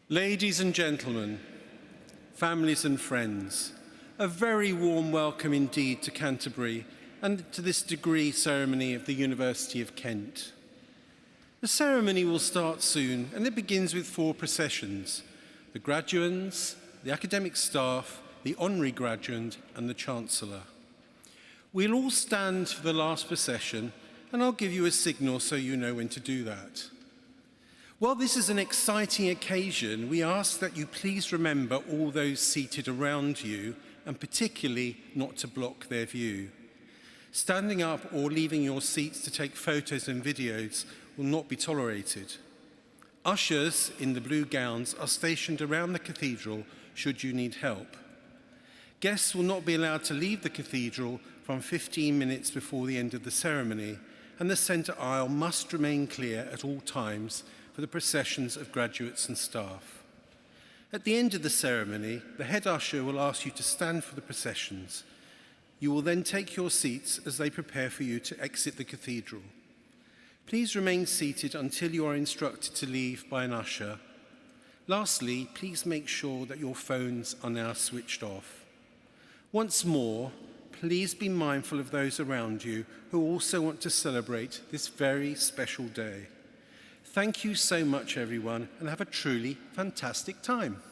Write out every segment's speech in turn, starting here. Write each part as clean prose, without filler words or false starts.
Ladies and gentlemen, families and friends, a very warm welcome indeed to Canterbury and to this degree ceremony of the University of Kent. The ceremony will start soon and it begins with 4 processions: the graduands, the academic staff, the honorary graduand and the Chancellor. We'll all stand for the last procession and I'll give you a signal so you know when to do that. While this is an exciting occasion, we ask that you please remember all those seated around you and particularly not to block their view. Standing up or leaving your seats to take photos and videos will not be tolerated. Ushers in the blue gowns are stationed around the cathedral should you need help. Guests will not be allowed to leave the cathedral from 15 minutes before the end of the ceremony, and the centre aisle must remain clear at all times for the processions of graduates and staff. At the end of the ceremony, the head usher will ask you to stand for the processions. You will then take your seats as they prepare for you to exit the cathedral. Please remain seated until you are instructed to leave by an usher. Lastly, please make sure that your phones are now switched off. Once more, please be mindful of those around you who also want to celebrate this very special day. Thank you so much, everyone, and have a truly fantastic time.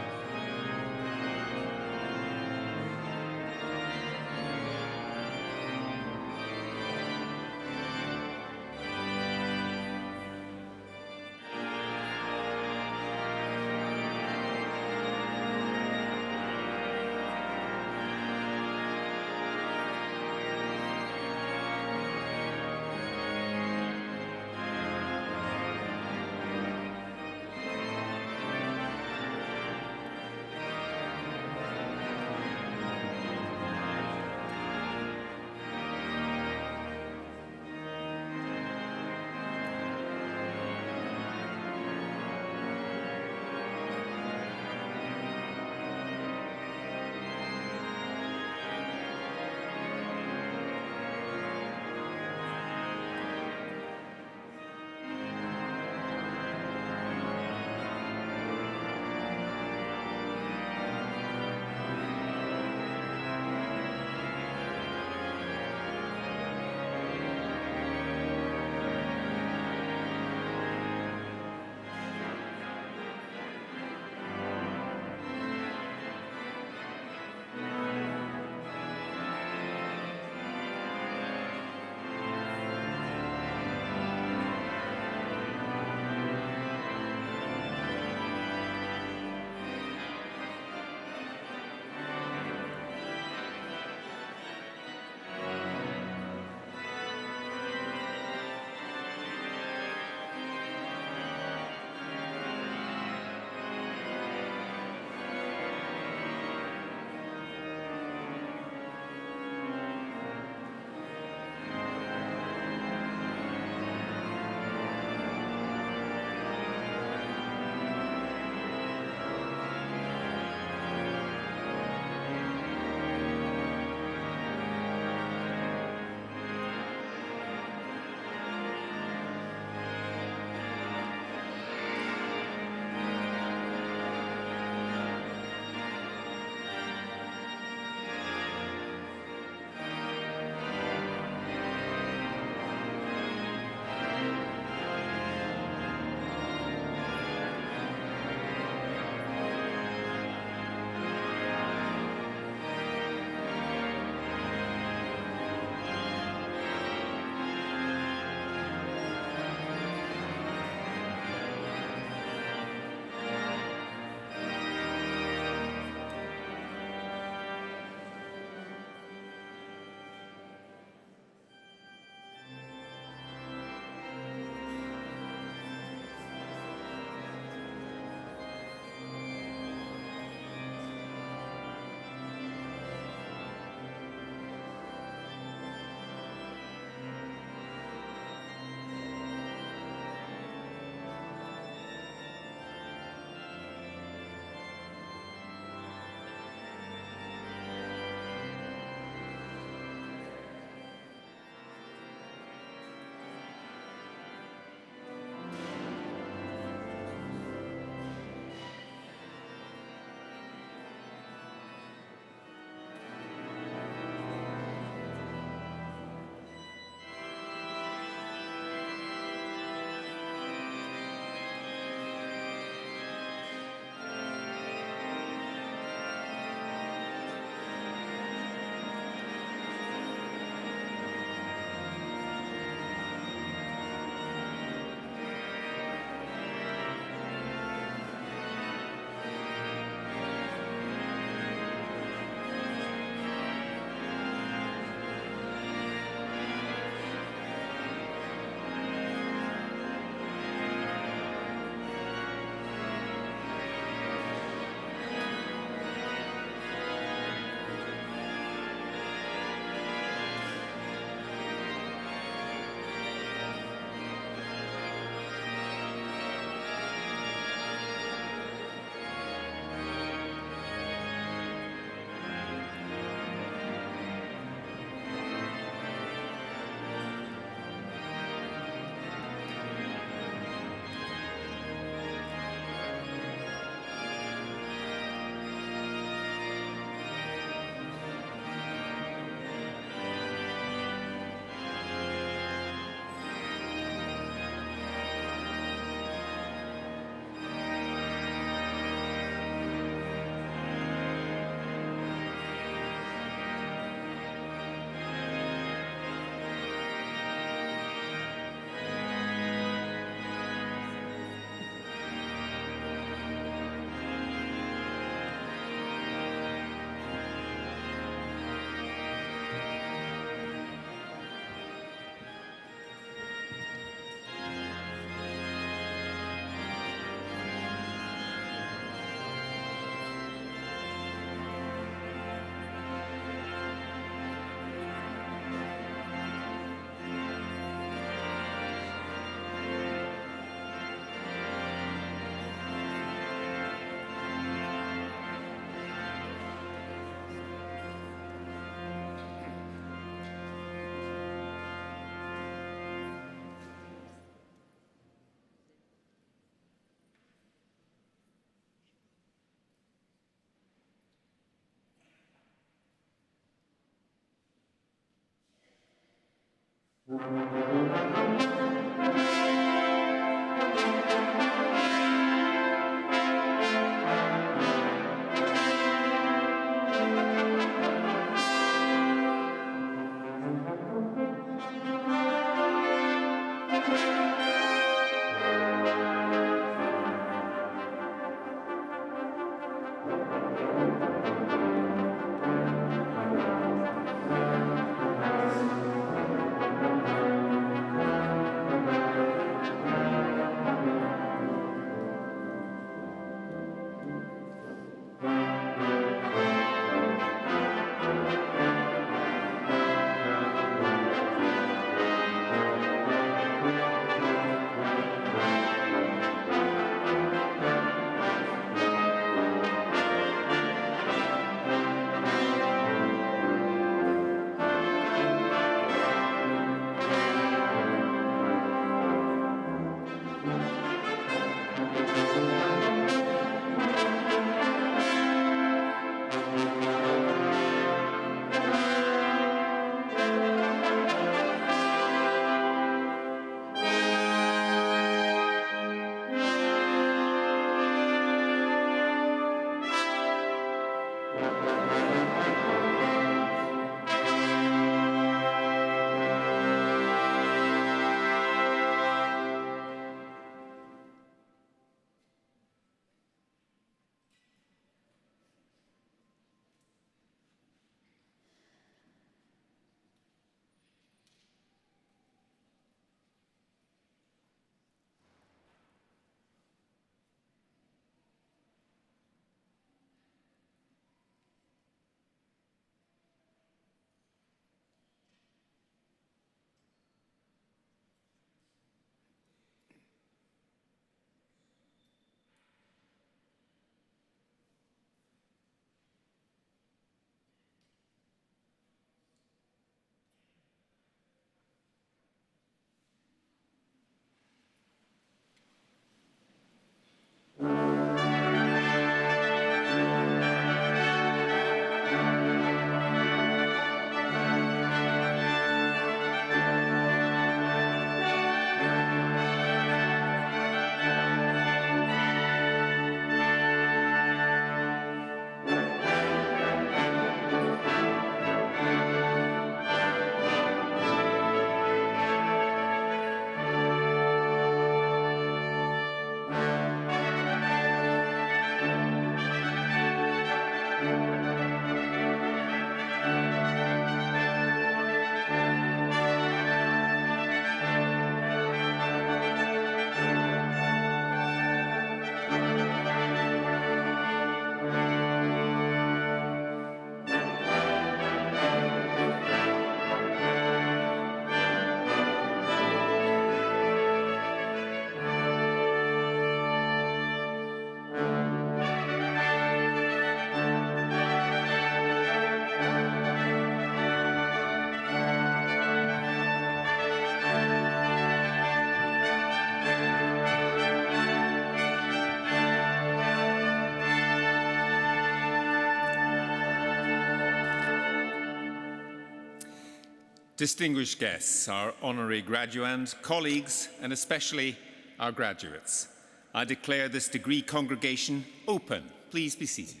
Distinguished guests, our honorary graduands, colleagues, and especially our graduates, I declare this degree congregation open. Please be seated.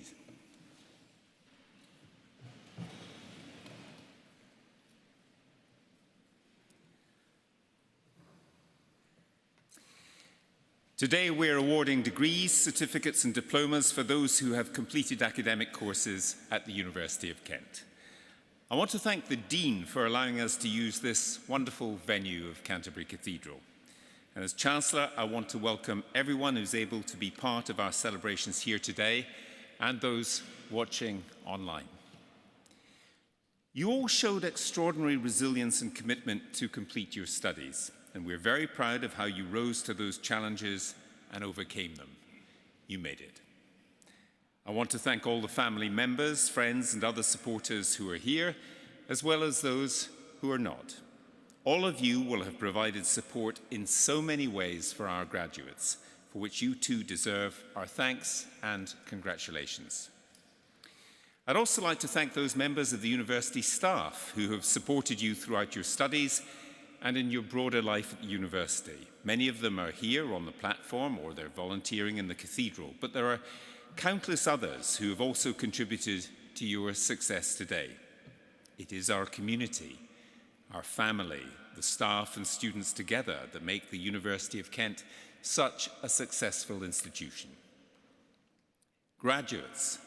Today we're awarding degrees, certificates and diplomas for those who have completed academic courses at the University of Kent. I want to thank the Dean for allowing us to use this wonderful venue of Canterbury Cathedral. And as Chancellor, I want to welcome everyone who's able to be part of our celebrations here today and those watching online. You all showed extraordinary resilience and commitment to complete your studies, and we're very proud of how you rose to those challenges and overcame them. You made it. I want to thank all the family members, friends, and other supporters who are here, as well as those who are not. All of you will have provided support in so many ways for our graduates, for which you too deserve our thanks and congratulations. I'd also like to thank those members of the university staff who have supported you throughout your studies and in your broader life at the university. Many of them are here on the platform or they're volunteering in the cathedral, but there are countless others who have also contributed to your success today. It is our community, our family, the staff and students together that make the University of Kent such a successful institution. Graduates,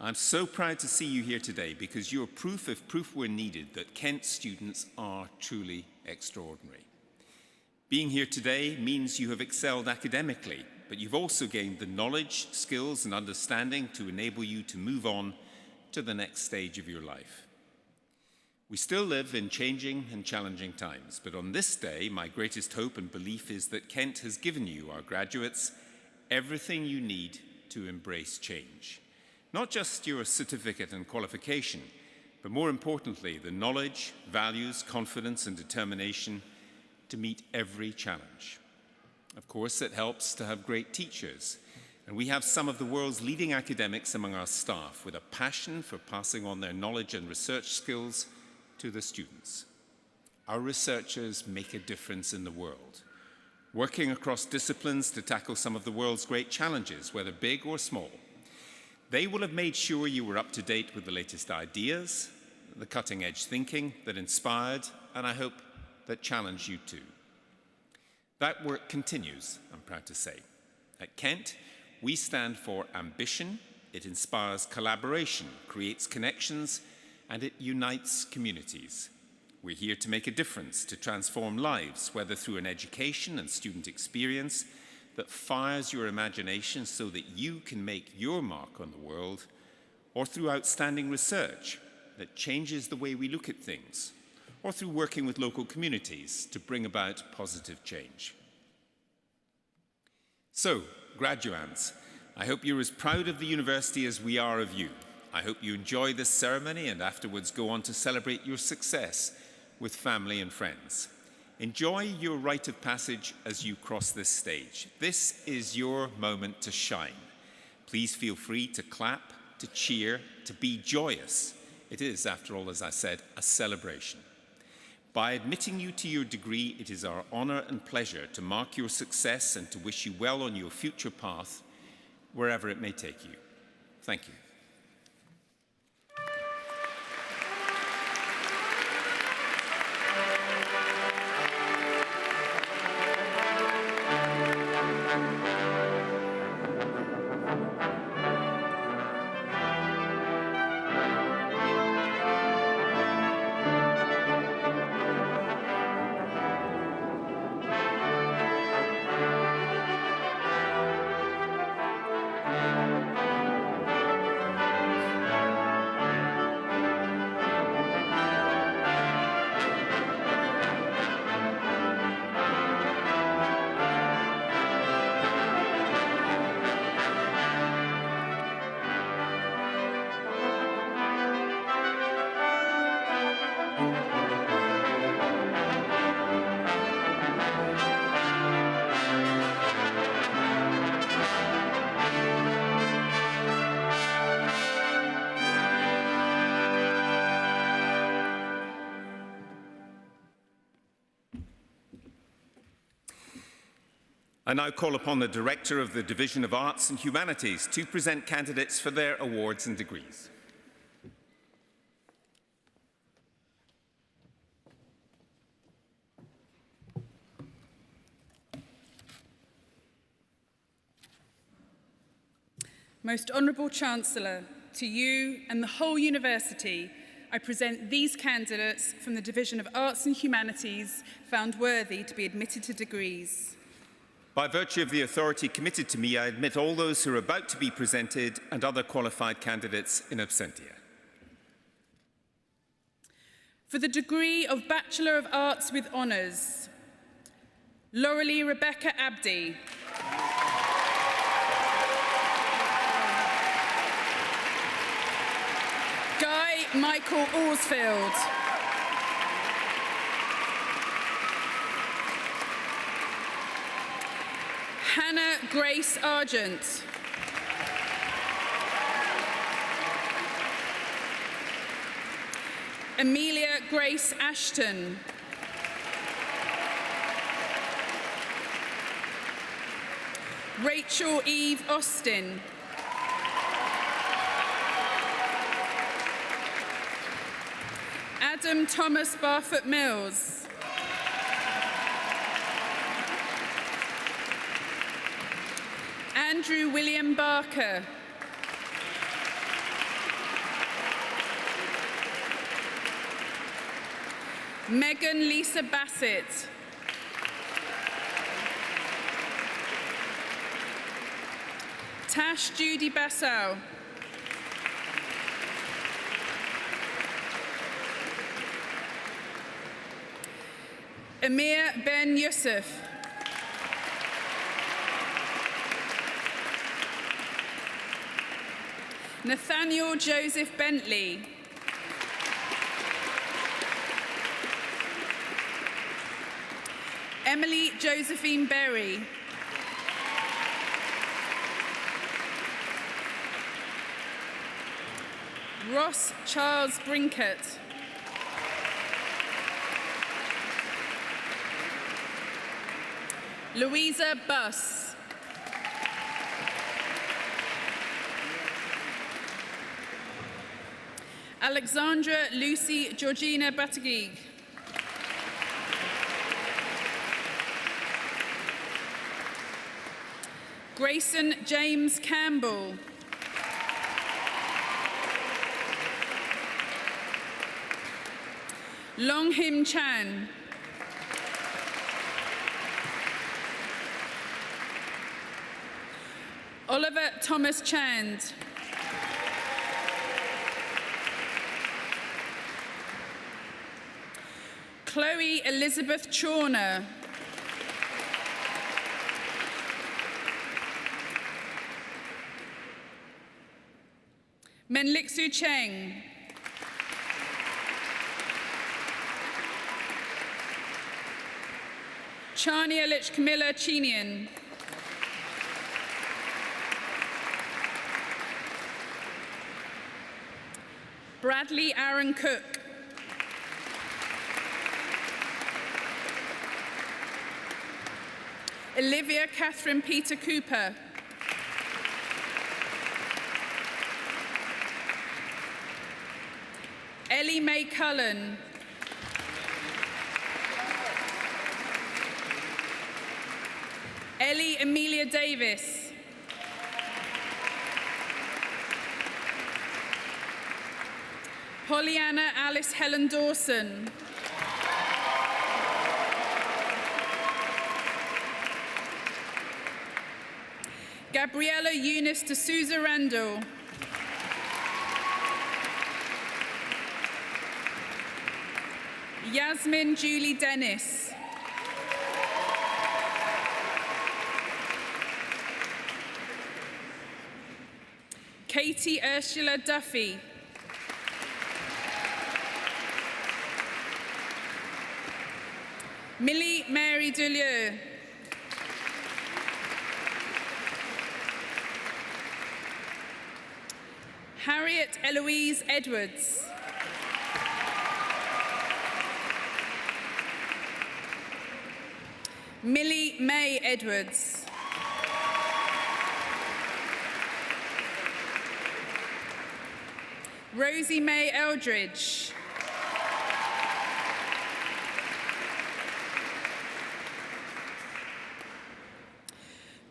I'm so proud to see you here today because you're proof, if proof were needed, that Kent students are truly extraordinary. Being here today means you have excelled academically, but you've also gained the knowledge, skills, and understanding to enable you to move on to the next stage of your life. We still live in changing and challenging times, but on this day, my greatest hope and belief is that Kent has given you, our graduates, everything you need to embrace change. Not just your certificate and qualification, but more importantly, the knowledge, values, confidence, and determination to meet every challenge. Of course, it helps to have great teachers, and we have some of the world's leading academics among our staff with a passion for passing on their knowledge and research skills to the students. Our researchers make a difference in the world, working across disciplines to tackle some of the world's great challenges, whether big or small. They will have made sure you were up to date with the latest ideas, the cutting-edge thinking that inspired, and I hope that challenged you too. That work continues, I'm proud to say. At Kent, we stand for ambition. It inspires collaboration, creates connections, and it unites communities. We're here to make a difference, to transform lives, whether through an education and student experience that fires your imagination so that you can make your mark on the world, or through outstanding research that changes the way we look at things, or through working with local communities to bring about positive change. So, graduands, I hope you're as proud of the university as we are of you. I hope you enjoy this ceremony and afterwards go on to celebrate your success with family and friends. Enjoy your rite of passage as you cross this stage. This is your moment to shine. Please feel free to clap, to cheer, to be joyous. It is, after all, as I said, a celebration. By admitting you to your degree, it is our honor and pleasure to mark your success and to wish you well on your future path, wherever it may take you. Thank you. I now call upon the Director of the Division of Arts and Humanities to present candidates for their awards and degrees. Most Honourable Chancellor, to you and the whole University, I present these candidates from the Division of Arts and Humanities found worthy to be admitted to degrees. By virtue of the authority committed to me, I admit all those who are about to be presented and other qualified candidates in absentia. For the degree of Bachelor of Arts with Honours, Loralee Rebecca Abdi. Guy Michael Orsfield. Hannah Grace Argent. Amelia Grace Ashton. Rachel Eve Austin. Adam Thomas Barfoot Mills. Andrew William Barker. Megan Lisa Bassett. Tash Judy Bassau. Amir Ben Yusuf. Nathaniel Joseph Bentley. Emily Josephine Berry. Ross Charles Brinkett. Louisa Buss. Alexandra Lucy Georgina Batagig. Grayson James Campbell. Long Him Chan. Oliver Thomas Chand. Chloe Elizabeth Chawner. Menlixu Cheng. Chani Elich Camilla Chinian. Bradley Aaron Cook. Olivia Catherine Peter Cooper. Ellie Mae Cullen. Ellie Amelia Davis. Pollyanna Alice Helen Dawson. Gabriella Eunice D'Souza Randall. Yasmin Julie Dennis. Katie Ursula Duffy. Millie Mary Dulieu. Harriet Eloise Edwards. Millie May Edwards. Rosie May Eldridge.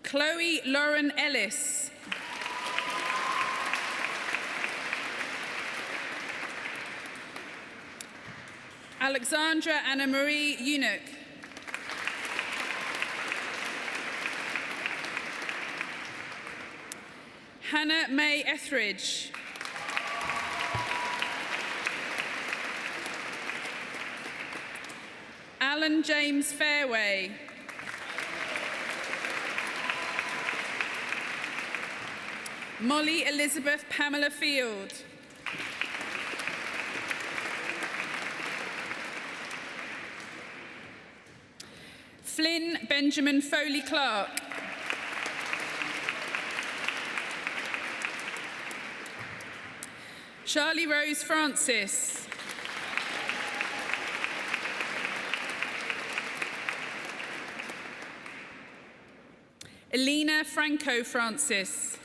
Chloe Lauren Ellis. Alexandra Anna Marie Eunuch. Hannah May Etheridge. Alan James Fairway. Molly Elizabeth Pamela Field. Flynn Benjamin Foley Clark. Charlie Rose Francis. Elena Franco Francis.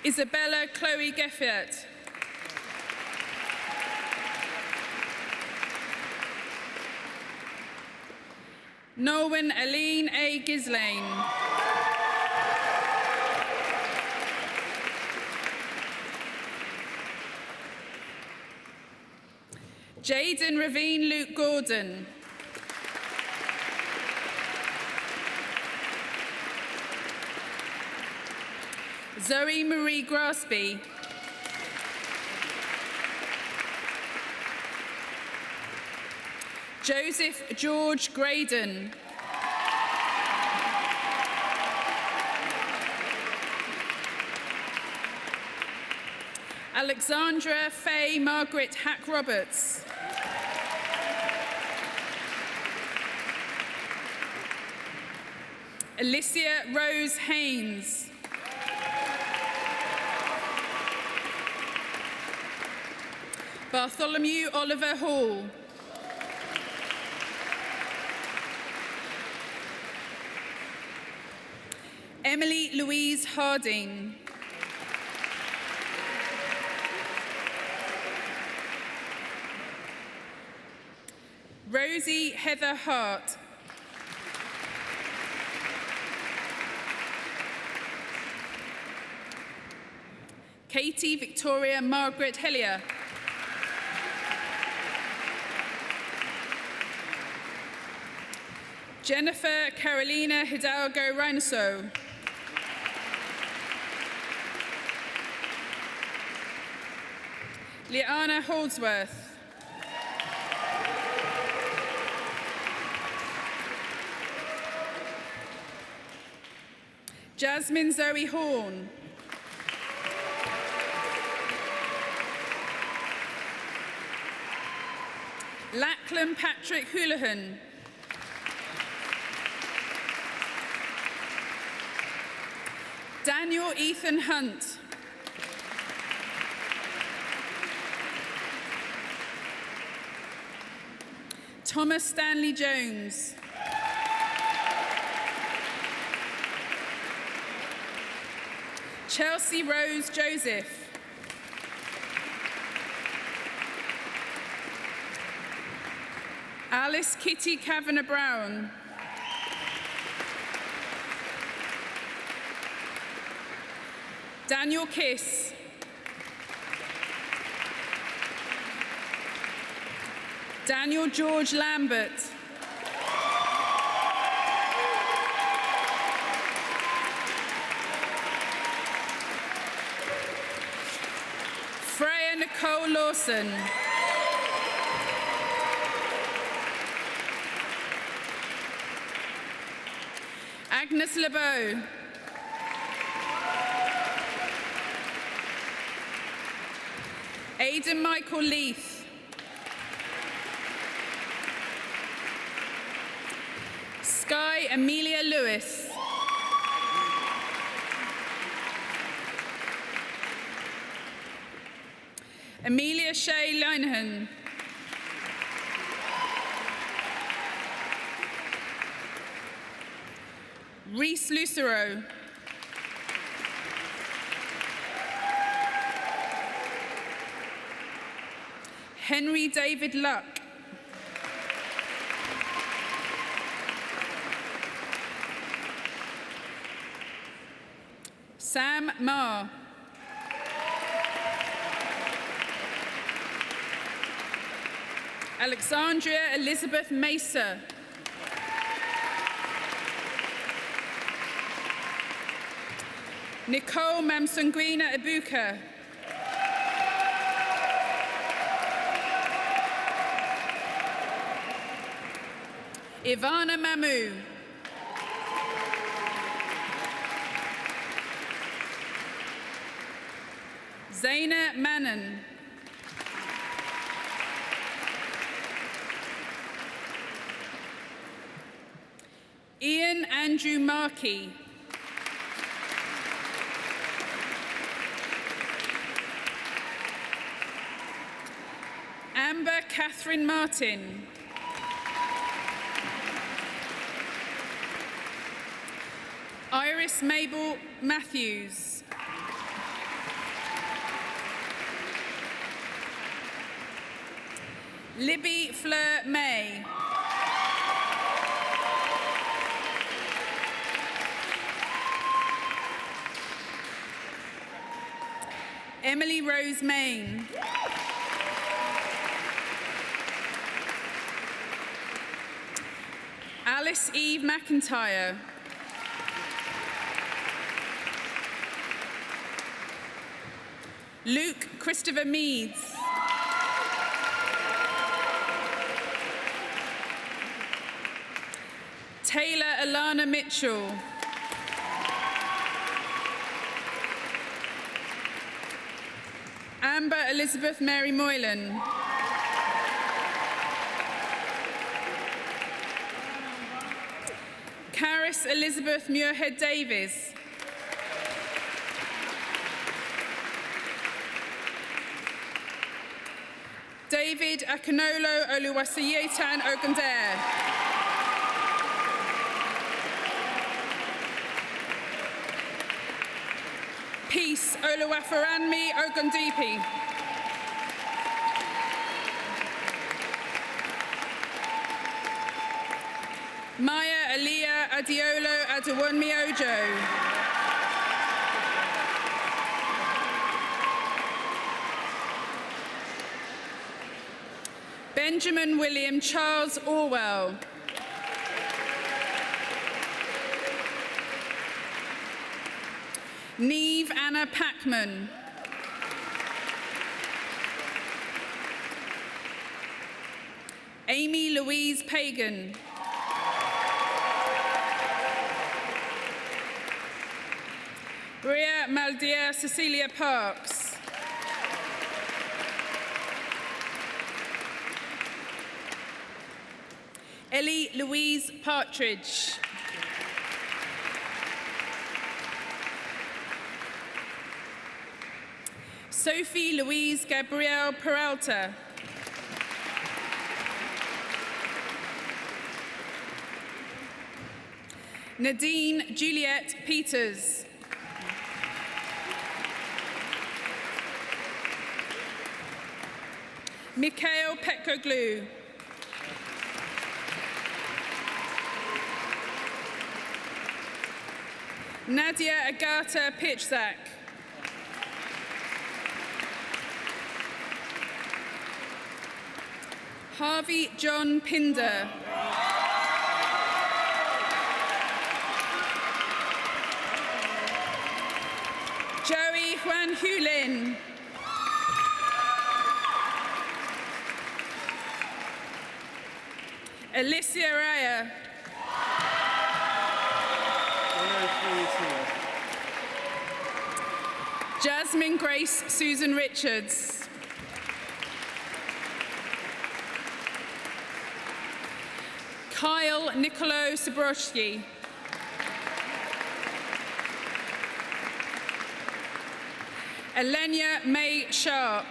Isabella Chloe Geffert. Norwin Aline A. Gislane. Jaden Ravine Luke Gordon. Zoe Marie Grasby. Joseph George Graydon. Alexandra Faye Margaret Hack-Roberts. Alicia Rose Haynes. Bartholomew Oliver Hall. Emily Louise Harding. Rosie Heather Hart. Katie Victoria Margaret Hellier. Jennifer Carolina Hidalgo Reynoso. Liana Holdsworth. Jasmine Zoe Horn. Lachlan Patrick Houlihan. Daniel Ethan Hunt. Thomas Stanley Jones. Chelsea Rose Joseph. Alice Kitty Kavanagh Brown. Daniel Kiss. Daniel George Lambert. Freya Nicole Lawson. Agnes LeBeau. Aidan Michael Leith. Sky Amelia Lewis. Amelia Shea Linehan. Reese Lucero. Henry David Luck. Sam Marr. Alexandria Elizabeth Mesa. Nicole Mamsungwina Ibuka. Ivana Mamu. Zaina Manon. Ian Andrew Markey. Amber Catherine Martin. Iris Mabel Matthews. Libby Fleur May. Emily Rose Main. Alice Eve McIntyre. Luke Christopher Meads. Taylor Alana Mitchell. Amber Elizabeth Mary Moylan. Caris Elizabeth Muirhead Davies. David Akinolo Oluwaseyetan Ogundere. Peace Oluwafaranmi Ogundipe. Maya Aliyah Adiolo Adewunmi Ojo. Benjamin William Charles Orwell. Neve Anna Packman. Amy Louise Pagan. Bria Maldia Cecilia Parks. Ellie Louise Partridge. Sophie Louise Gabrielle Peralta. Nadine Juliet Peters. Mikhail Petkoglou. Nadia Agata Pitchzak. Harvey John Pinder. Joey Juan Hulin. Alicia Raya. Jasmine Grace Susan Richards. Kyle Nicolo Sabrowski. Elenia May Sharp.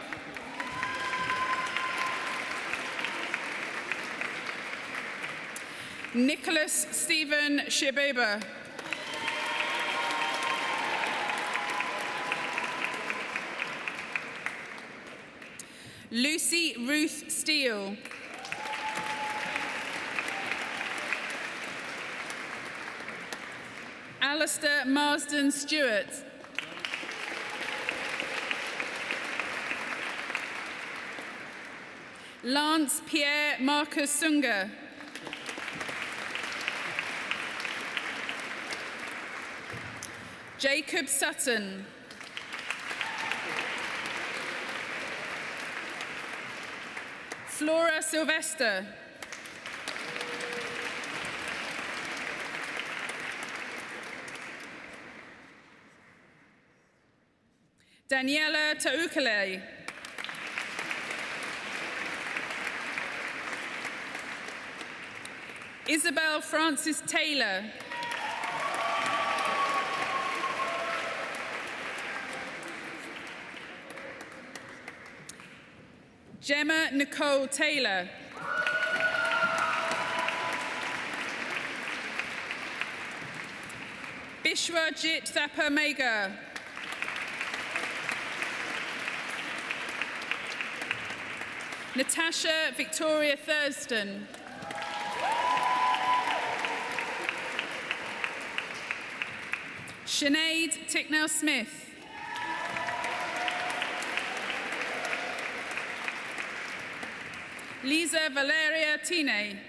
Nicholas Stephen Shibeba. Lucy Ruth Steele. Alistair Marsden Stewart. Lance Pierre Marcus Sunga. Jacob Sutton. Flora Sylvester. Daniela Taukale. Isabel Francis Taylor. Gemma Nicole Taylor. Bishwajit Thapa Mega. Natasha Victoria Thurston. Sinead Ticknell Smith. Lisa Valeria Tine.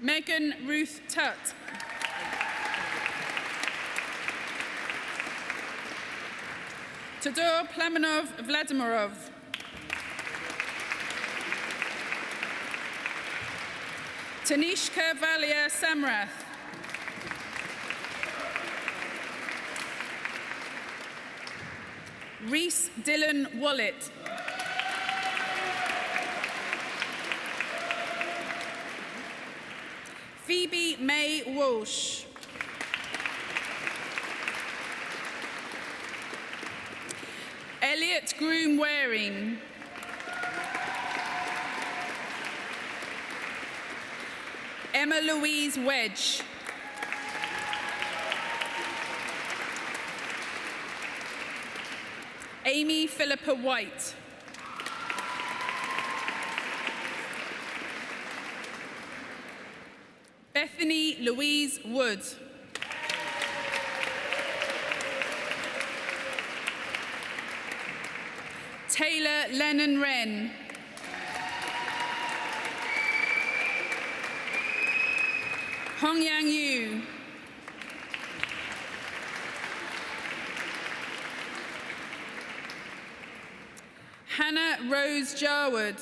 Megan Ruth Tutt. Todor Plamanov Vladimirov. Tanishka Valia Samrath. Reese Dylan Wallet. Phoebe May Walsh. Elliot Groom Waring. Emma Louise Wedge. Amy Philippa White. Bethany Louise Wood. Taylor Lennon Wren. Hong Yang Yu. Hannah Rose Jarwood.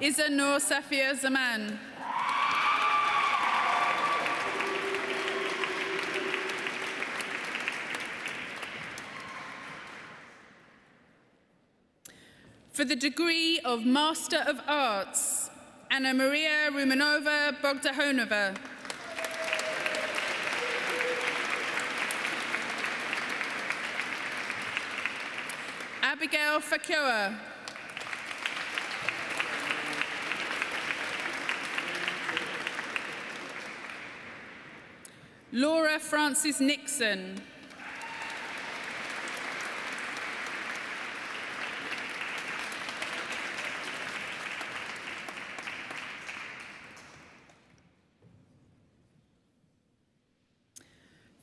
Iza Noor Safia Zaman. For the degree of Master of Arts, Anna Maria Rumanova Bogdahonova. Abigail Fakua. Laura Francis Nixon.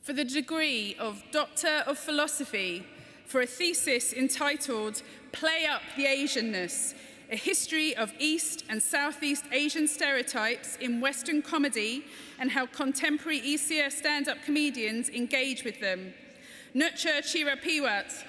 For the degree of Doctor of Philosophy, for a thesis entitled Play Up the Asianness, a history of East and Southeast Asian stereotypes in Western comedy and how contemporary ECS stand-up comedians engage with them. Nutcha Chirapiwat.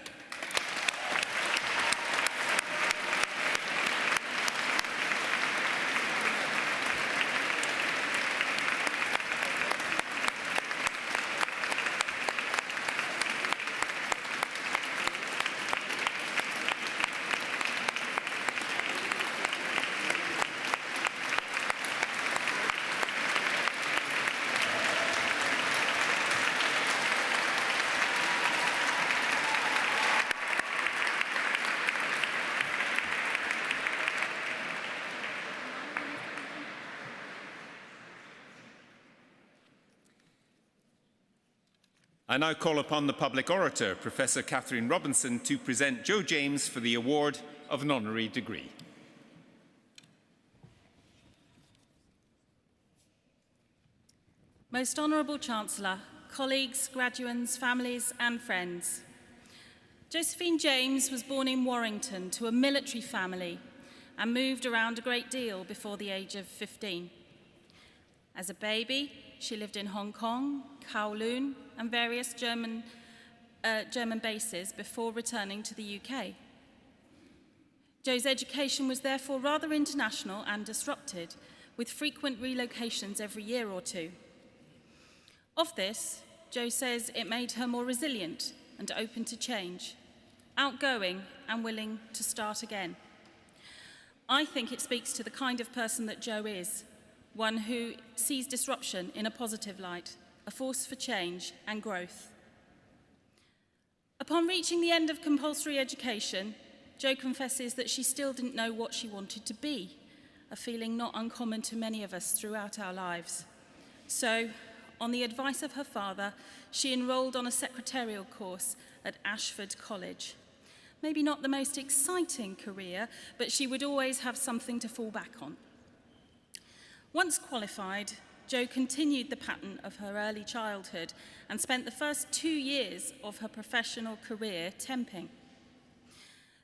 I now call upon the public orator, Professor Catherine Robinson, to present Joe James for the award of an honorary degree. Most Honourable Chancellor, colleagues, graduands, families and friends. Josephine James was born in Warrington to a military family and moved around a great deal before the age of 15. As a baby, she lived in Hong Kong, Kowloon and various German bases before returning to the UK. Jo's education was therefore rather international and disrupted, with frequent relocations every year or two. Of this, Jo says it made her more resilient and open to change, outgoing and willing to start again. I think it speaks to the kind of person that Jo is, one who sees disruption in a positive light, a force for change and growth. Upon reaching the end of compulsory education, Jo confesses that she still didn't know what she wanted to be, a feeling not uncommon to many of us throughout our lives. So, on the advice of her father, she enrolled on a secretarial course at Ashford College. Maybe not the most exciting career, but she would always have something to fall back on. Once qualified, Jo continued the pattern of her early childhood and spent the first 2 years of her professional career temping.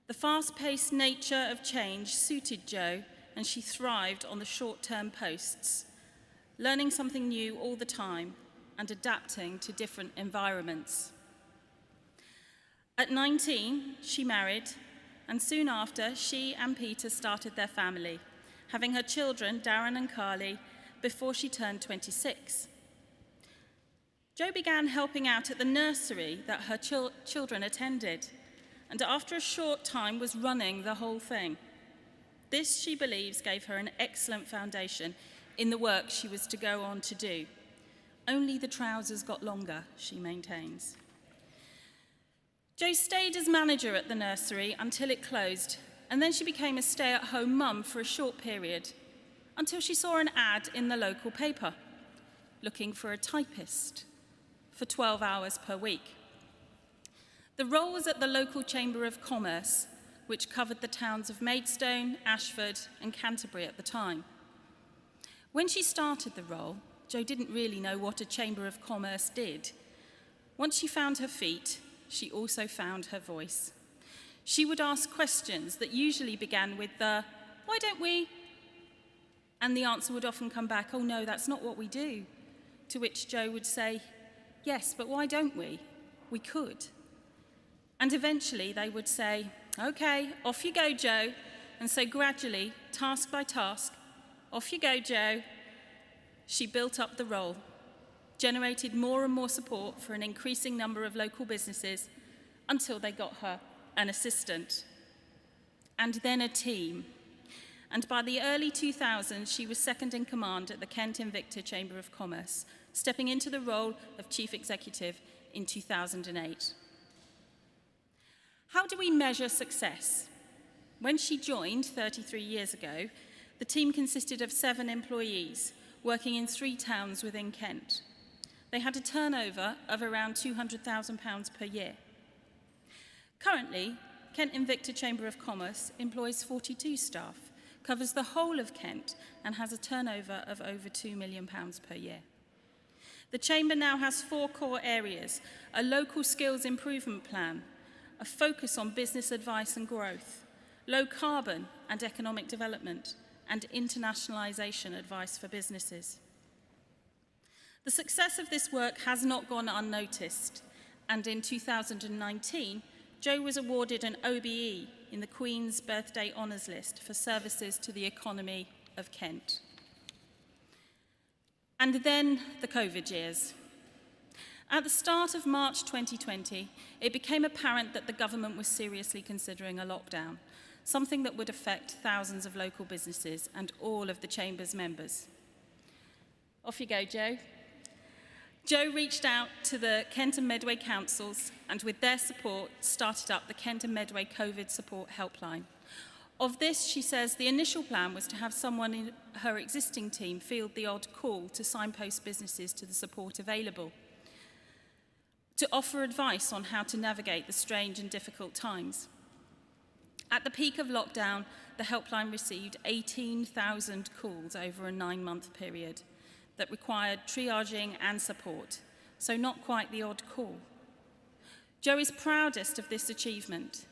The fast-paced nature of change suited Jo, and she thrived on the short-term posts, learning something new all the time and adapting to different environments. At 19, she married, and soon after, she and Peter started their family, having her children, Darren and Carly, before she turned 26. Jo began helping out at the nursery that her children attended, and after a short time was running the whole thing. This, she believes, gave her an excellent foundation in the work she was to go on to do. Only the trousers got longer, she maintains. Jo stayed as manager at the nursery until it closed, and then she became a stay-at-home mum for a short period, until she saw an ad in the local paper, looking for a typist for 12 hours per week. The role was at the local Chamber of Commerce, which covered the towns of Maidstone, Ashford, and Canterbury at the time. When she started the role, Jo didn't really know what a Chamber of Commerce did. Once she found her feet, she also found her voice. She would ask questions that usually began with the, "Why don't we?" And the answer would often come back, "Oh no, that's not what we do." To which Jo would say, "Yes, but why don't we? We could." And eventually they would say, "Okay, off you go, Jo." And so gradually, task by task, "Off you go, Jo," she built up the role, generated more and more support for an increasing number of local businesses until they got her an assistant, and then a team. And by the early 2000s, she was second in command at the Kent Invicta Chamber of Commerce, stepping into the role of chief executive in 2008. How do we measure success? When she joined 33 years ago, the team consisted of 7 employees working in 3 towns within Kent. They had a turnover of around £200,000 per year. Currently, Kent Invicta Chamber of Commerce employs 42 staff, covers the whole of Kent, and has a turnover of over £2 million per year. The Chamber now has 4 core areas: a local skills improvement plan, a focus on business advice and growth, low carbon and economic development, and internationalisation advice for businesses. The success of this work has not gone unnoticed, and in 2019, Jo was awarded an OBE in the Queen's Birthday Honours List for services to the economy of Kent. And then the COVID years. At the start of March 2020, it became apparent that the government was seriously considering a lockdown, something that would affect thousands of local businesses and all of the Chamber's members. Off you go, Jo. Jo reached out to the Kent and Medway councils and with their support started up the Kent and Medway COVID support helpline. Of this, she says, the initial plan was to have someone in her existing team field the odd call to signpost businesses to the support available, to offer advice on how to navigate the strange and difficult times. At the peak of lockdown, the helpline received 18,000 calls over a 9-month period that required triaging and support, so not quite the odd call. Jo is proudest of this achievement.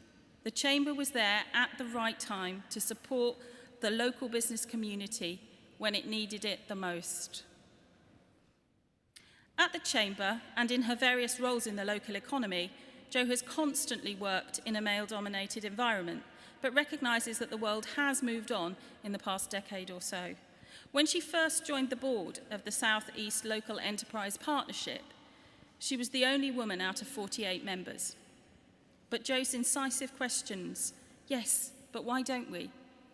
The Chamber was there at the right time to support the local business community when it needed it the most. At the Chamber, and in her various roles in the local economy, Jo has constantly worked in a male-dominated environment, but recognises that the world has moved on in the past decade or so. When she first joined the board of the South East Local Enterprise Partnership, she was the only woman out of 48 members. But Jo's incisive questions, "Yes, but why don't we?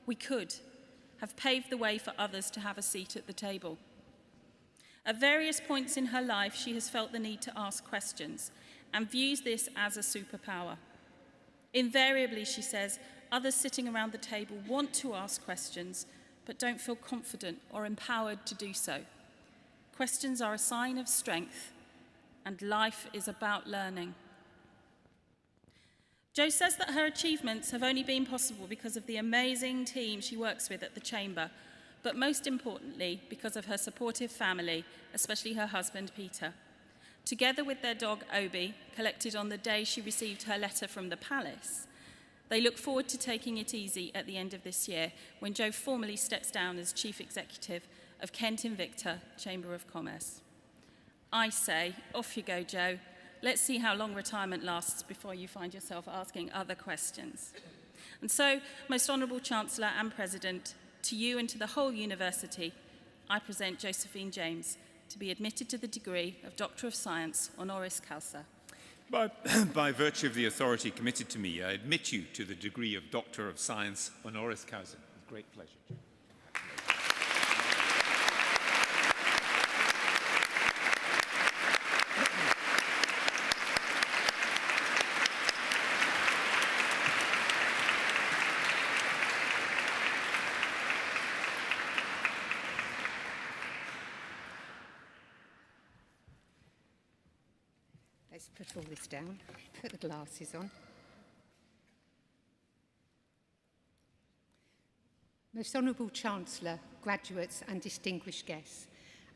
we could, have paved the way for others to have a seat at the table. At various points in her life, she has felt the need to ask questions and views this as a superpower. Invariably, she says, others sitting around the table want to ask questions, but don't feel confident or empowered to do so. Questions are a sign of strength, and life is about learning. Jo says that her achievements have only been possible because of the amazing team she works with at the Chamber, but most importantly, because of her supportive family, especially her husband, Peter. Together with their dog, Obi, collected on the day she received her letter from the palace, they look forward to taking it easy at the end of this year when Jo formally steps down as Chief Executive of Kent Invicta Chamber of Commerce. I say, off you go, Jo. Let's see how long retirement lasts before you find yourself asking other questions. And so, Most Honourable Chancellor and President, to you and to the whole university, I present Josephine James to be admitted to the degree of Doctor of Science, honoris causa. By virtue of the authority committed to me, I admit you to the degree of Doctor of Science, honoris causa. With great pleasure. Let's put all this down, put the glasses on. Most Honourable Chancellor, graduates and distinguished guests,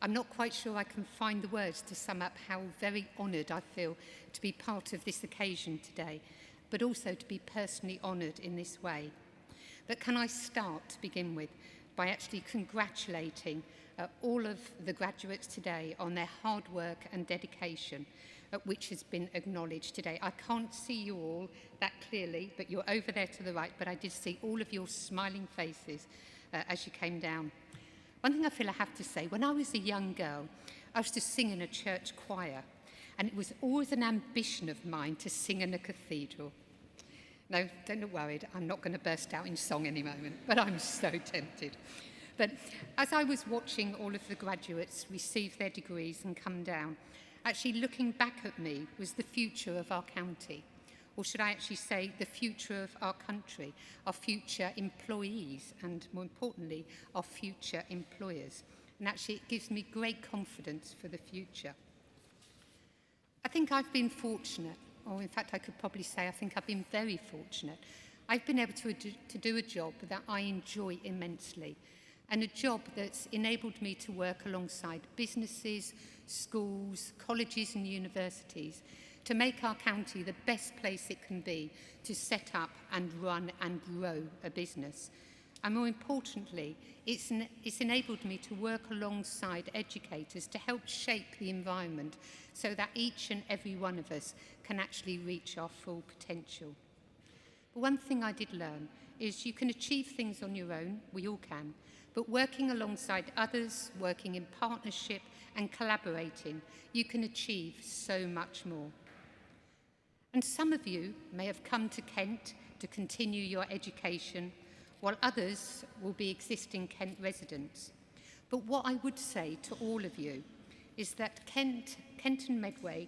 I'm not quite sure I can find the words to sum up how very honoured I feel to be part of this occasion today, but also to be personally honoured in this way. But can I start to begin with by actually congratulating all of the graduates today on their hard work and dedication, which has been acknowledged today. I can't see you all that clearly, but you're over there to the right, but I did see all of your smiling faces as you came down. One thing I feel I have to say, when I was a young girl, I used to sing in a church choir, and it was always an ambition of mine to sing in a cathedral. No, don't get worried, I'm not going to burst out in song any moment, but I'm so tempted. But as I was watching all of the graduates receive their degrees and come down, actually looking back at me was the future of our county, or should I actually say the future of our country, our future employees, and more importantly, our future employers. And actually it gives me great confidence for the future. I think I've been fortunate, or in fact I could probably say I think I've been very fortunate. I've been able to do a job that I enjoy immensely, and a job that's enabled me to work alongside businesses, schools, colleges and universities to make our county the best place it can be to set up and run and grow a business. And more importantly, it's enabled me to work alongside educators to help shape the environment so that each and every one of us can actually reach our full potential. But one thing I did learn is you can achieve things on your own, we all can, but working alongside others, working in partnership and collaborating, you can achieve so much more. And some of you may have come to Kent to continue your education, while others will be existing Kent residents. But what I would say to all of you is that Kent and Medway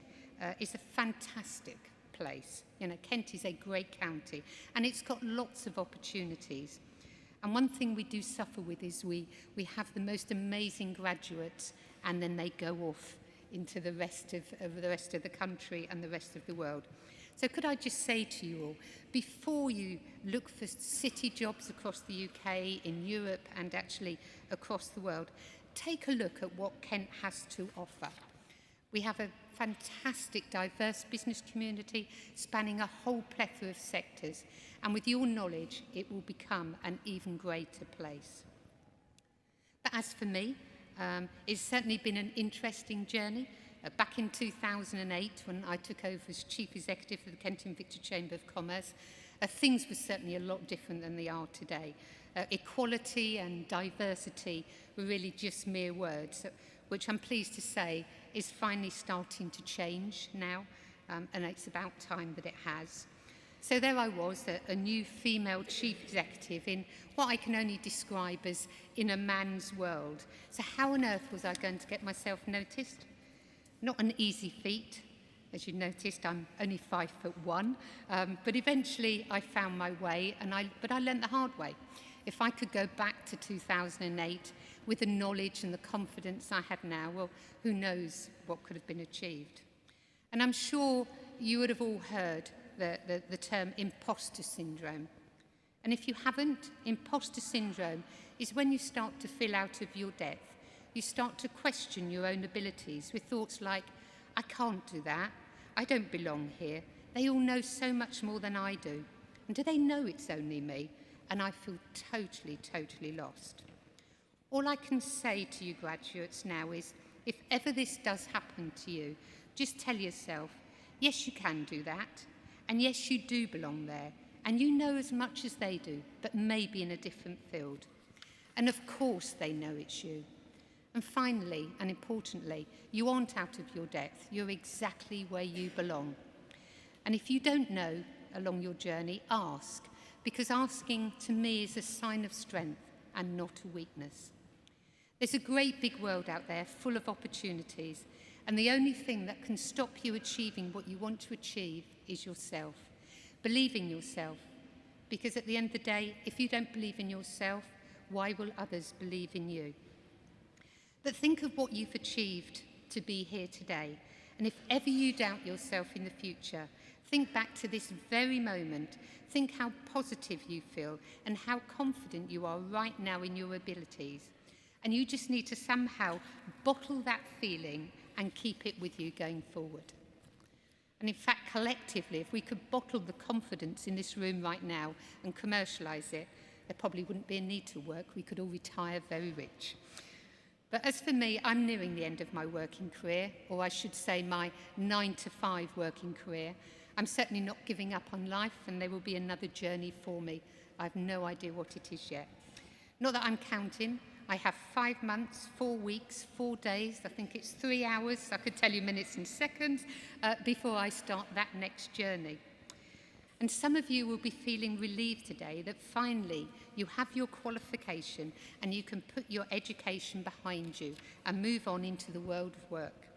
is a fantastic place. You know, Kent is a great county and it's got lots of opportunities. And one thing we do suffer with is we have the most amazing graduates and then they go off into the rest of the country and the rest of the world. So could I just say to you all, before you look for city jobs across the UK, in Europe and actually across the world, take a look at what Kent has to offer. We have a fantastic diverse business community spanning a whole plethora of sectors, and with your knowledge it will become an even greater place. But as for me, it's certainly been an interesting journey. Back in 2008, when I took over as Chief Executive of the Kent Invicta Chamber of Commerce, things were certainly a lot different than they are today. Equality and diversity were really just mere words, which I'm pleased to say is finally starting to change now, and it's about time that it has. So there I was, a new female chief executive in what I can only describe as in a man's world. So how on earth was I going to get myself noticed? Not an easy feat. As you noticed, I'm only 5'1", but eventually I found my way, but I learnt the hard way. If I could go back to 2008 with the knowledge and the confidence I have now, well, who knows what could have been achieved. And I'm sure you would have all heard the term imposter syndrome. And if you haven't, imposter syndrome is when you start to feel out of your depth. You start to question your own abilities with thoughts like, I can't do that. I don't belong here. They all know so much more than I do. And do they know it's only me? And I feel totally, totally lost. All I can say to you graduates now is, if ever this does happen to you, just tell yourself, yes, you can do that. And yes, you do belong there. And you know as much as they do, but maybe in a different field. And of course they know it's you. And finally, and importantly, you aren't out of your depth. You're exactly where you belong. And if you don't know along your journey, ask, because asking to me is a sign of strength and not a weakness. There's a great big world out there full of opportunities, and the only thing that can stop you achieving what you want to achieve is yourself. Believe in yourself, because at the end of the day, if you don't believe in yourself, why will others believe in you? But think of what you've achieved to be here today. And if ever you doubt yourself in the future, think back to this very moment. Think how positive you feel and how confident you are right now in your abilities. And you just need to somehow bottle that feeling and keep it with you going forward. And in fact, collectively, if we could bottle the confidence in this room right now and commercialise it, there probably wouldn't be a need to work. We could all retire very rich. But as for me, I'm nearing the end of my working career, or I should say my 9-to-5 working career. I'm certainly not giving up on life, and there will be another journey for me. I have no idea what it is yet. Not that I'm counting. I have 5 months, 4 weeks, 4 days, I think it's 3 hours, I could tell you minutes and seconds, before I start that next journey. And some of you will be feeling relieved today that finally you have your qualification and you can put your education behind you and move on into the world of work.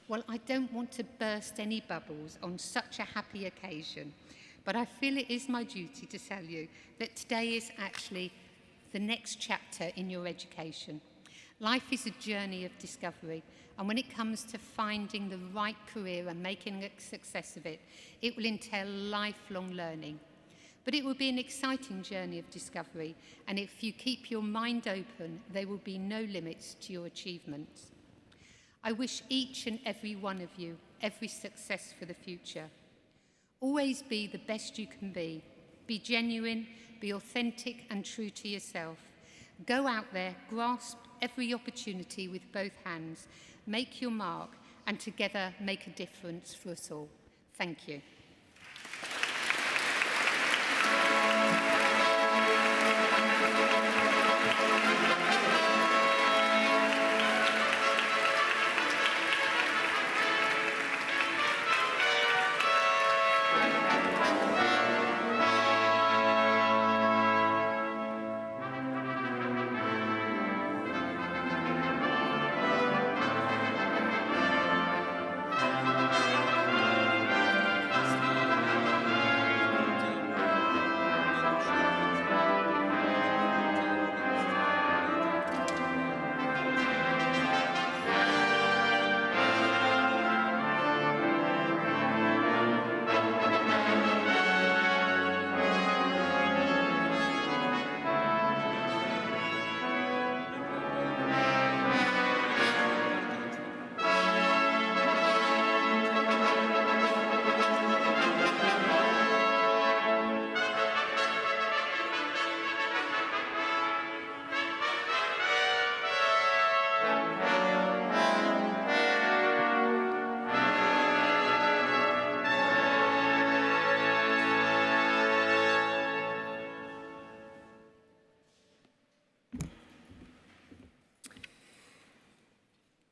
Well, I don't want to burst any bubbles on such a happy occasion, but I feel it is my duty to tell you that today is actually the next chapter in your education. Life is a journey of discovery, and when it comes to finding the right career and making a success of it, it will entail lifelong learning. But it will be an exciting journey of discovery, and if you keep your mind open, there will be no limits to your achievements. I wish each and every one of you every success for the future. Always be the best you can be. Be genuine, be authentic and true to yourself. Go out there, grasp every opportunity with both hands, make your mark, and together make a difference for us all. Thank you.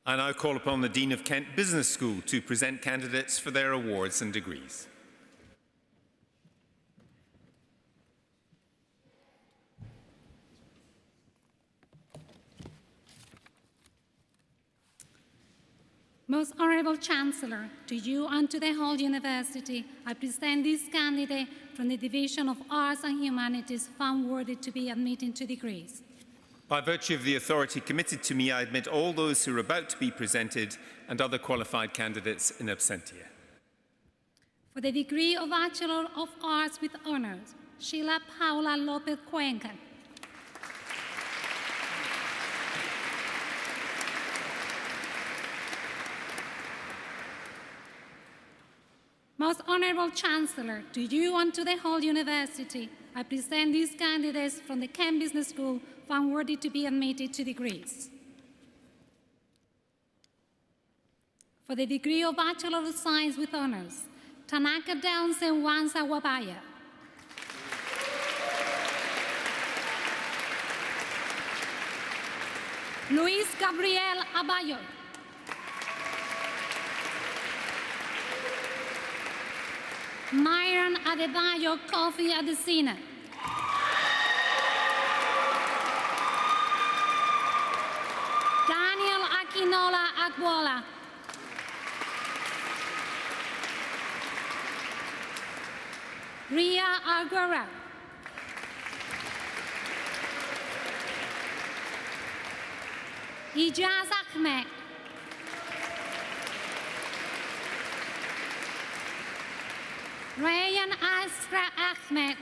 I now call upon the Dean of Kent Business School to present candidates for their awards and degrees. Most Honorable Chancellor, to you and to the whole University, I present this candidate from the Division of Arts and Humanities found worthy to be admitted to degrees. By virtue of the authority committed to me, I admit all those who are about to be presented and other qualified candidates in absentia. For the degree of Bachelor of Arts with Honours, Sheila Paula Lopez Cuenca. Most Honourable Chancellor, to you and to the whole University, I present these candidates from the Kent Business School found worthy to be admitted to degrees. For the degree of Bachelor of Science with Honours, Tanaka Downson Wansa Wabaya. Luis Gabriel Abayo. Myron Adebayo Kofi Adesina. Daniel Akinola Agbola. Ria Arguera. Ijaz Ahmed. Rayan Asra Ahmed.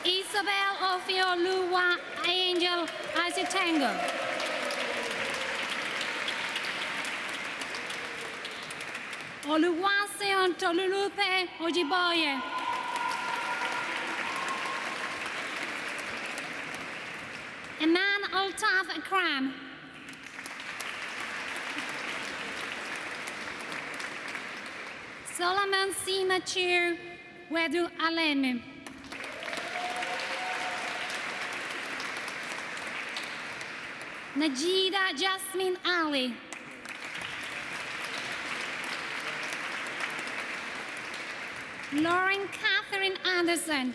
Isabel Ofioluwa Angel Azitengo. Oluwaseun Tolulupe Ojiboye. Iman Altaf Akram. Solomon C. Mature Wedu Alemi. Najida Jasmine Ali. Lauren Catherine Anderson.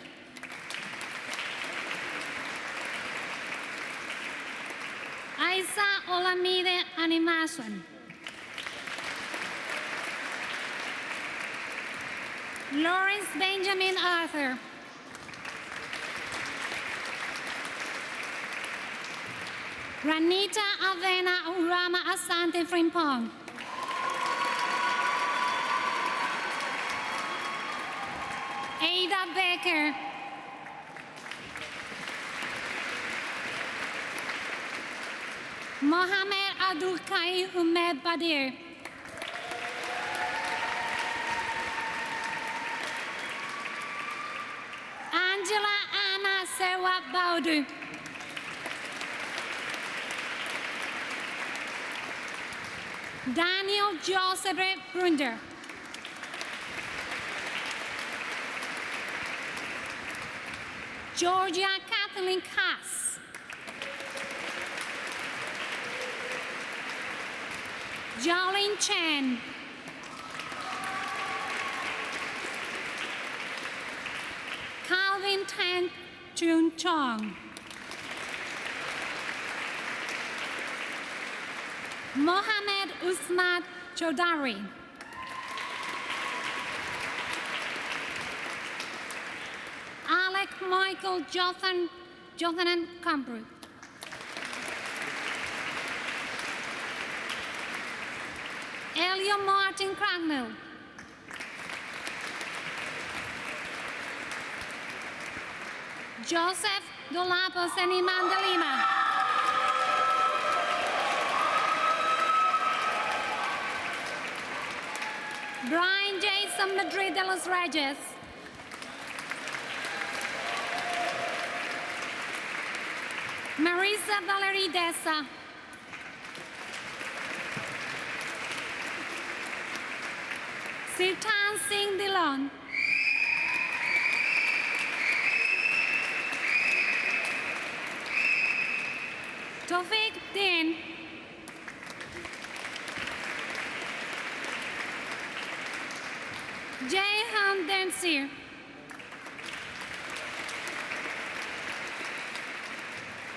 Isa Olamide Animation. Lawrence Benjamin Arthur. Ranita Avena Urama Asante Frimpong. Ada Becker. Mohamed Abdul Kai Humed Badir. Angela Anna Sewa Baudu. Daniel Joseph Brunder. Georgia Kathleen Cass. Jolene Chen. Calvin Tan Chun Chong. Mohamed Usman Chaudhary. Alec Michael Jonathan Cambridge. Elio Martin Cracknell. Joseph Dolapo Seniman de Lima. Brian Jason Madrid de los Reyes. Marisa Valerie Dessa. Sirtan Singh Dillon. Tawfiq Din. Jayhan Densir.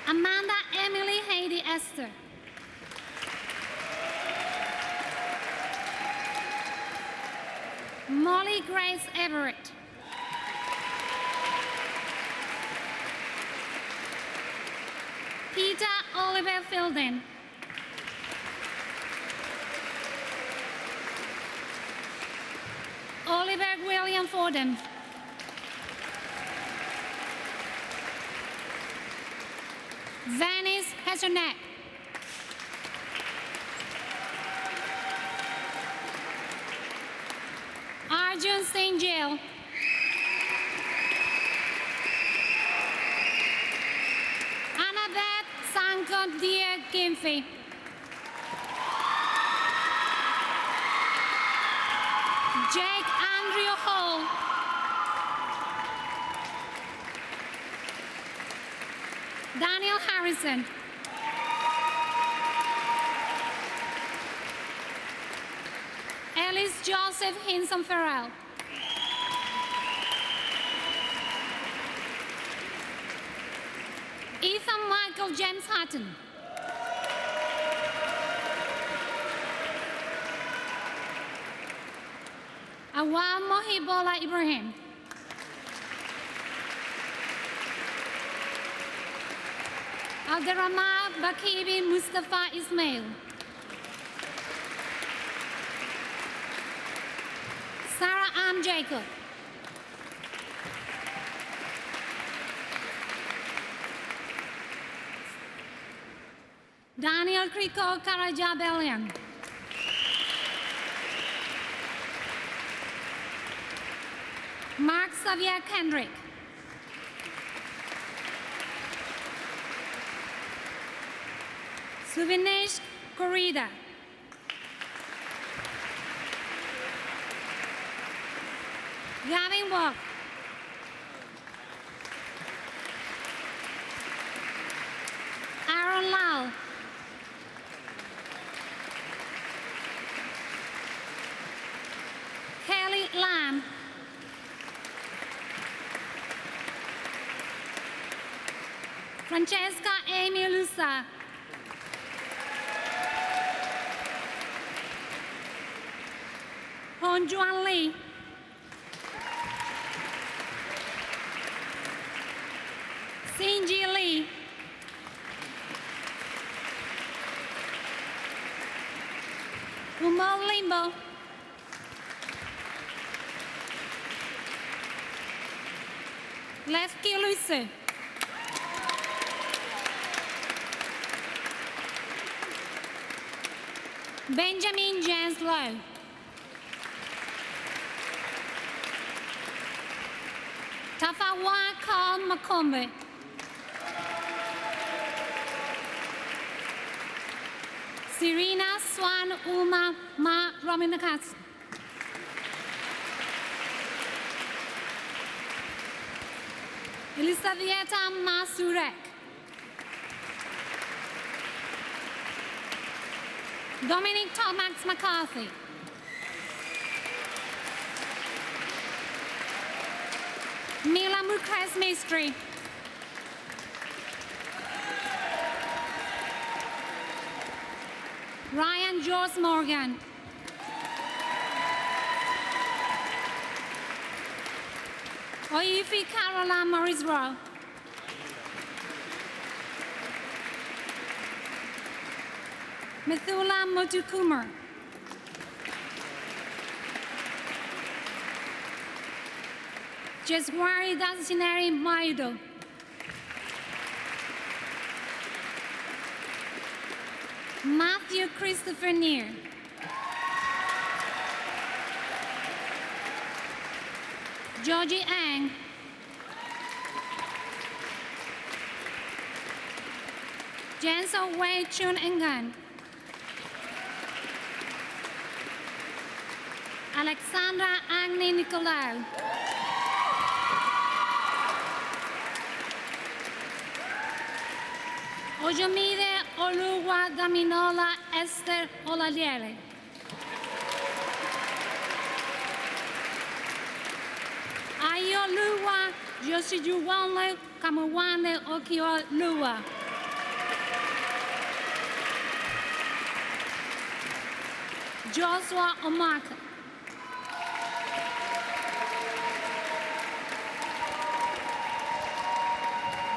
Amanda Emily Heidi Esther. Molly Grace Everett. Peter Oliver Filden. Oliver William Fordham. Venice Hesernet. Arjun St. Jill. Annabeth Sanko Dear Gimphy. Jake Andrew Hall. Daniel Harrison. Ellis Joseph Hinson Farrell. Ethan Michael James Hutton. Awal Mohibola Ibrahim. Abderrahman Bakibi Mustafa Ismail. Sarah Am Jacob. Daniel Kriko Karajabelian. Mark Xavier Kendrick. Suvinesh Corrida. Gavin Walk. Aaron Lau. Kelly Lamb. Francesca Amy Lusa. Hon Juan Lee. Sinji Lee. Umo Limbo. Lefki Luce. Benjamin James Lowe. Tafawa Carl Makombe. Serena Swan Uma Ma Rominakas. Elisaveta Masurek. Dominic Tomax McCarthy. Mila Mukres Mystery. Ryan George Morgan. Oifi Carola Morrisrow. Mithula Motukumar. Jeswari Dasinari Maido. Matthew Christopher Neer. Georgie Ang. Jenso Wei Chun Engan. Alexandra Agni Nicolau. Ojomide Oluwa Daminola Esther Olaliere. Ayoluwa Yoshijuwanle Kamuwane Okio Luwa. Joshua Omaka.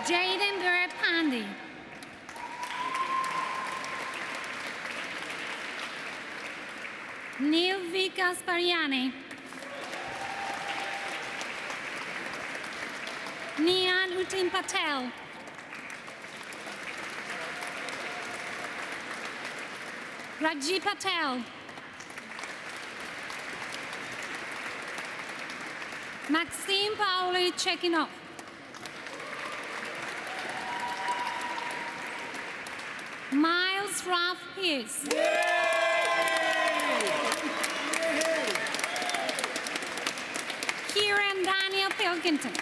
Jaden Bear Pandey. Neil Vikas Pariani. Nian Utin Patel. Raji Patel. Maxime Paoli Chekinov. Miles Ralph Pierce. Kieran Daniel Pilkington.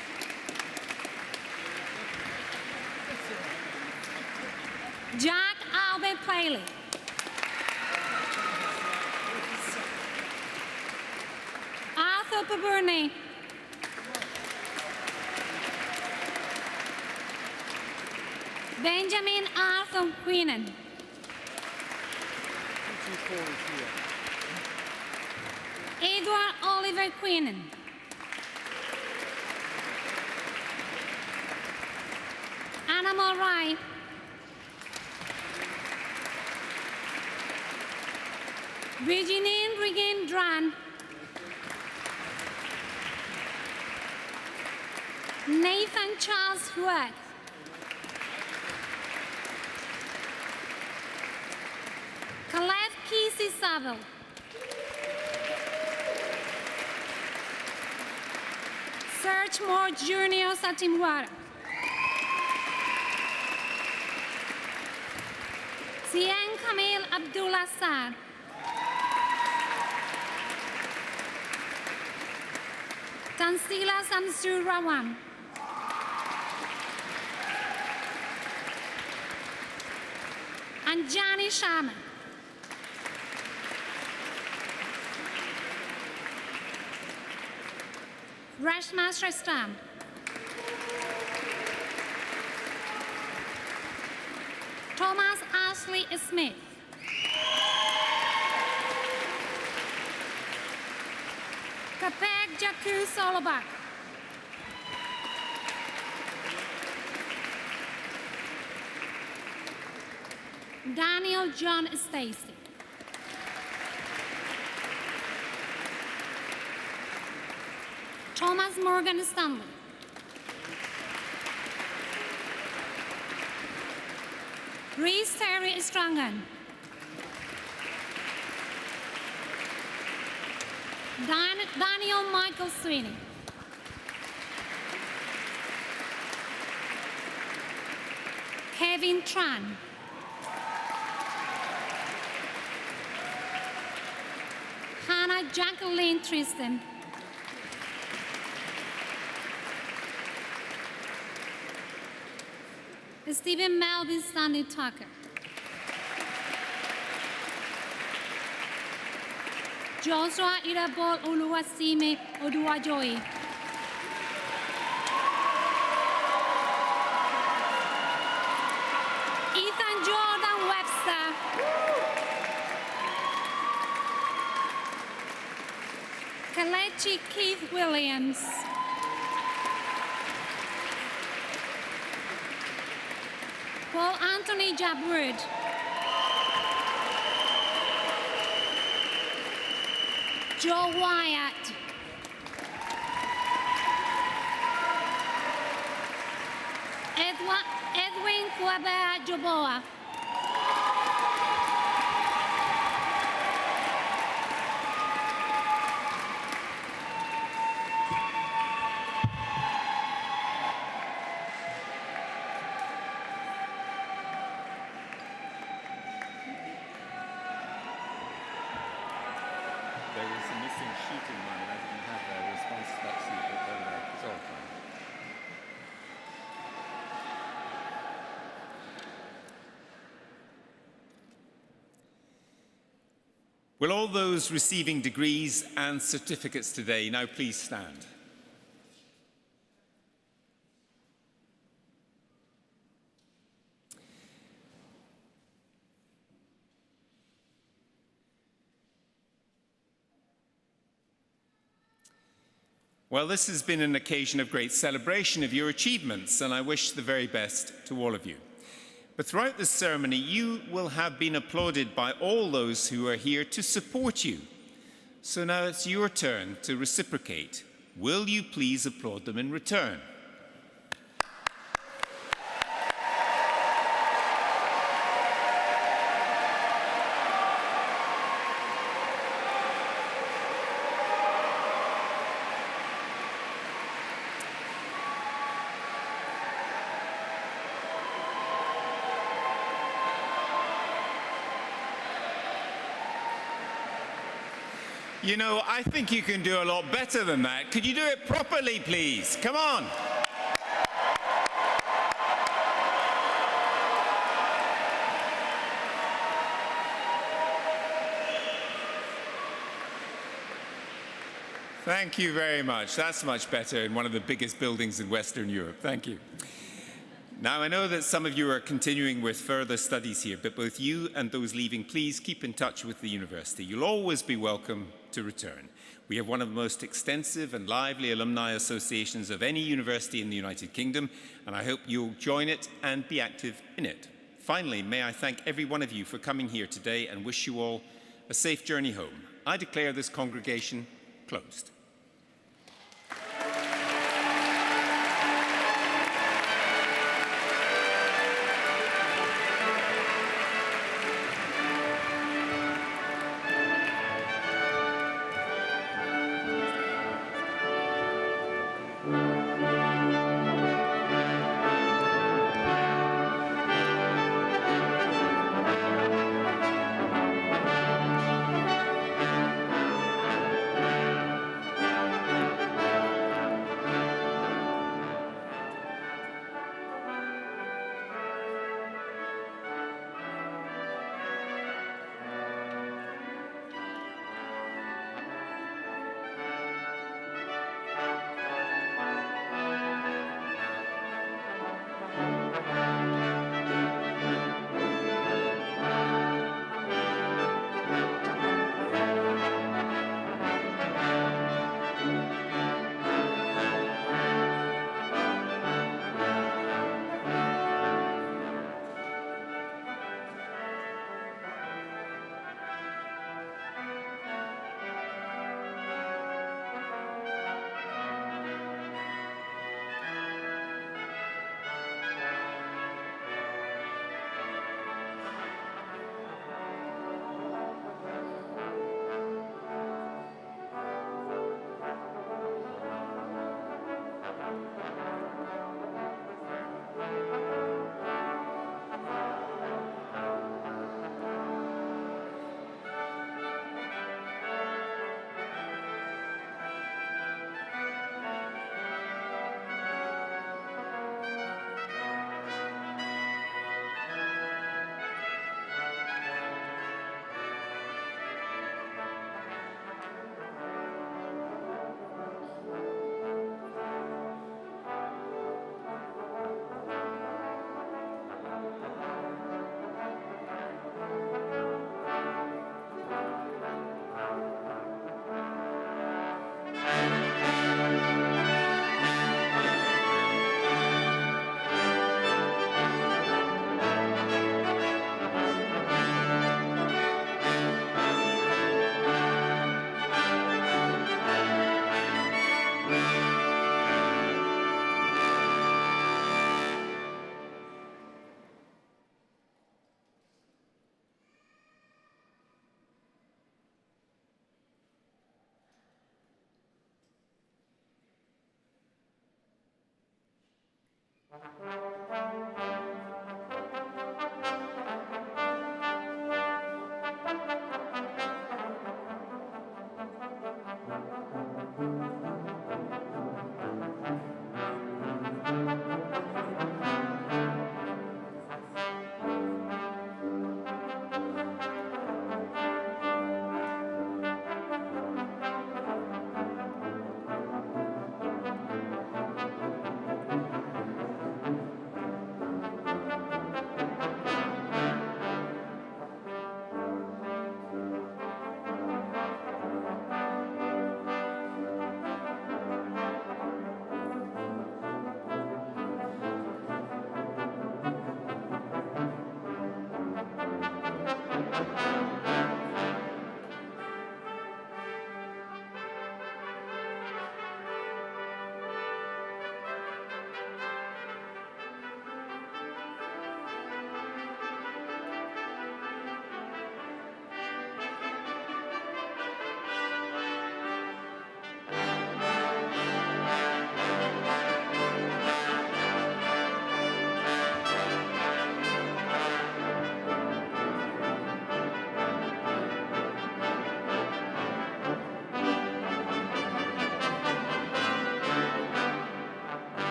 Jack Albert Paley. Arthur Paburney. Benjamin Arthur Queenan. Edward Oliver Queenan. Anna Mulray. Virginie Regan Dran. Nathan Charles Worth. Caleb Kesey Saville. Serge Moore Jr. Satimwara. Sian Kamil Abdullah Sad. Tansila Samsur Rawan. Anjani Sharma. Rashma Shrestram. Thomas Ashley Smith. Kapek Jaku Solobak. Daniel John Stacy. Thomas Morgan Stanley. Reese Terry Strangan. Daniel Michael Sweeney. Kevin Tran. Hannah Jacqueline Tristan. Stephen Melvin Stanley Tucker. Joshua Irabol Oluwasime Oduwajoyi. Ethan Jordan Webster. Kalechi Keith Williams. Paul Anthony Jabwood. Joe Wyatt. Edwin Kwabea Joboa. There was a missing sheet in mine. I didn't have a response to that sheet, but there it's all fine. Will all those receiving degrees and certificates today now please stand? Well, this has been an occasion of great celebration of your achievements, and I wish the very best to all of you. But throughout this ceremony, you will have been applauded by all those who are here to support you. So now it's your turn to reciprocate. Will you please applaud them in return? You know, I think you can do a lot better than that. Could you do it properly, please? Come on. Thank you very much. That's much better in one of the biggest buildings in Western Europe. Thank you. Now, I know that some of you are continuing with further studies here, but both you and those leaving, please keep in touch with the university. You'll always be welcome to return. We have one of the most extensive and lively alumni associations of any university in the United Kingdom, and I hope you'll join it and be active in it. Finally, may I thank every one of you for coming here today and wish you all a safe journey home. I declare this congregation closed.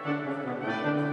you.